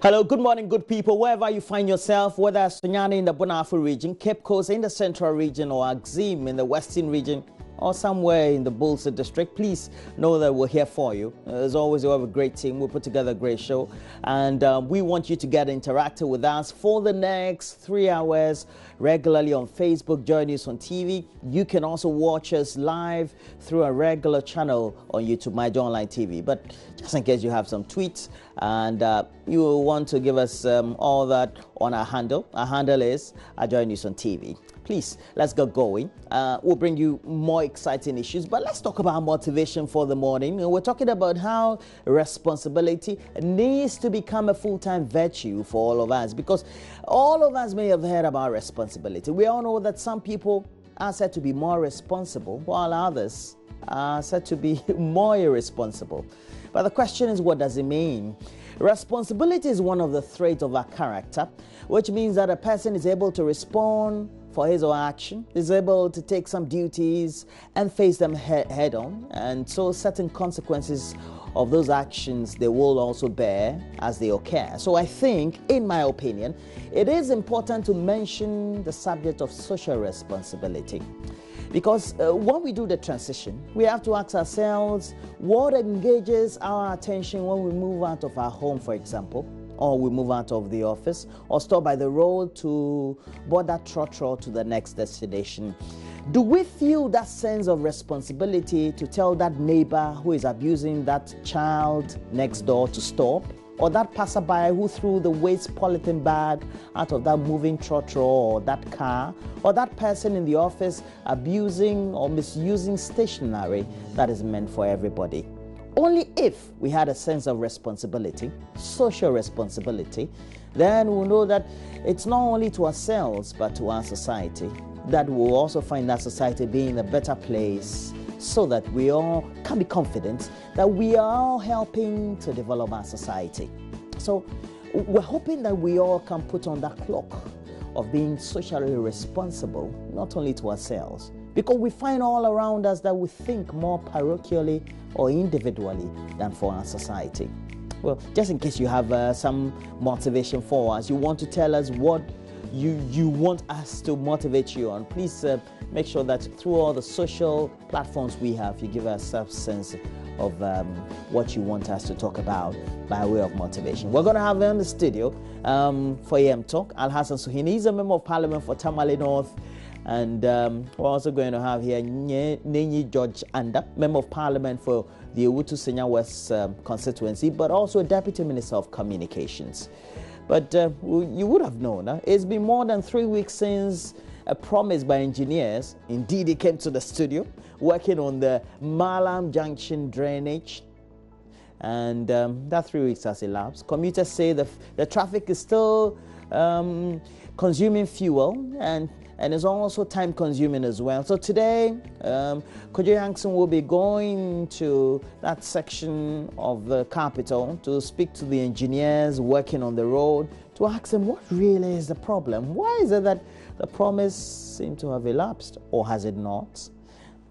Hello, good morning, good people. Wherever you find yourself, whether it's Sunyani in the Bonafu region, Cape Coast in the central region, or Axim in the western region, or somewhere in the Bulsa district, please know that we're here for you. As always, we have a great team. We put together a great show, and we want you to get interactive with us for the next 3 hours regularly on Facebook, JoyNews on TV. You can also watch us live through a regular channel on YouTube, My Joy Online TV. But just in case you have some tweets and you want to give us all that on our handle is JoyNews on TV. Please, let's get going. We'll bring you more exciting issues, but let's talk about motivation for the morning. And we're talking about how responsibility needs to become a full-time virtue for all of us, because all of us may have heard about responsibility. We all know that some people are said to be more responsible, while others are said to be more irresponsible. But the question is, what does it mean? Responsibility is one of the traits of our character, which means that a person is able to respond for his or her action, is able to take some duties and face them head on, and so certain consequences of those actions they will also bear as they occur. So I think, in my opinion, it is important to mention the subject of social responsibility. Because when we do the transition, we have to ask ourselves what engages our attention when we move out of our home, for example, or we move out of the office, or stop by the road to board that trotro to the next destination. Do we feel that sense of responsibility to tell that neighbor who is abusing that child next door to stop? Or that passerby who threw the waste polythene bag out of that moving trotro or that car? Or that person in the office abusing or misusing stationery that is meant for everybody? Only if we had a sense of responsibility, social responsibility, then we'll know that it's not only to ourselves but to our society, that we'll also find that society being a better place, so that we all can be confident that we are all helping to develop our society. So we're hoping that we all can put on that cloak of being socially responsible, not only to ourselves, because we find all around us that we think more parochially or individually than for our society. Well, just in case you have some motivation for us, you want to tell us what you want us to motivate you on, please make sure that through all the social platforms we have, you give us some sense of what you want us to talk about by way of motivation. We're going to have in the studio for AM Talk, Al Hassan Suhini. He's a member of parliament for Tamale North. And we're also going to have here Nenyi George Anda, member of parliament for the Ewutu Senya West constituency, but also a deputy minister of communications. But you would have known, it's been more than 3 weeks since a promise by engineers, indeed he came to the studio, working on the Malam Junction drainage. And that 3 weeks has elapsed. Commuters say the traffic is still consuming fuel, and it's also time consuming as well. So today, Kojo Yankson will be going to that section of the capital to speak to the engineers working on the road, to ask them what really is the problem. Why is it that the promise seems to have elapsed, or has it not?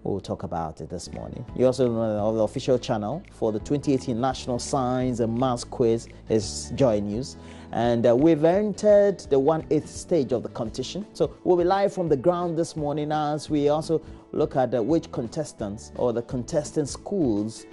We'll talk about it this morning. You also know the official channel for the 2018 National Science and Maths Quiz is JoyNews. And we've entered the 1/8 stage of the competition. So we'll be live from the ground this morning as we also look at which contestants or the contestant schools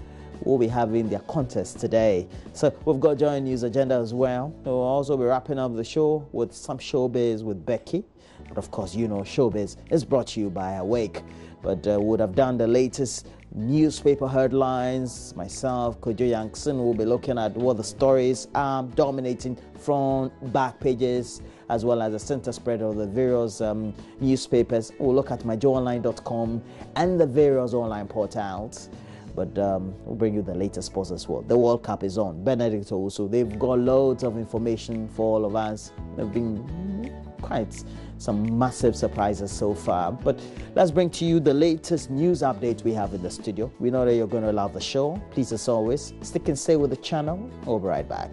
will be having their contest today. So we've got JoyNews agenda as well. We'll also be wrapping up the show with some showbiz with Becky. But of course, you know, showbiz is brought to you by Awake. But we would have done the latest newspaper headlines. Myself, Kojo Yankson, will be looking at what the stories are dominating front, back pages, as well as the center spread of the various newspapers. We'll look at myjoyonline.com and the various online portals. But we'll bring you the latest sports as well. The World Cup is on. Benedict also, they've got loads of information for all of us. They've been quite some massive surprises so far. But let's bring to you the latest news update we have in the studio. We know that you're going to love the show. Please, as always, stick and stay with the channel. We'll be right back.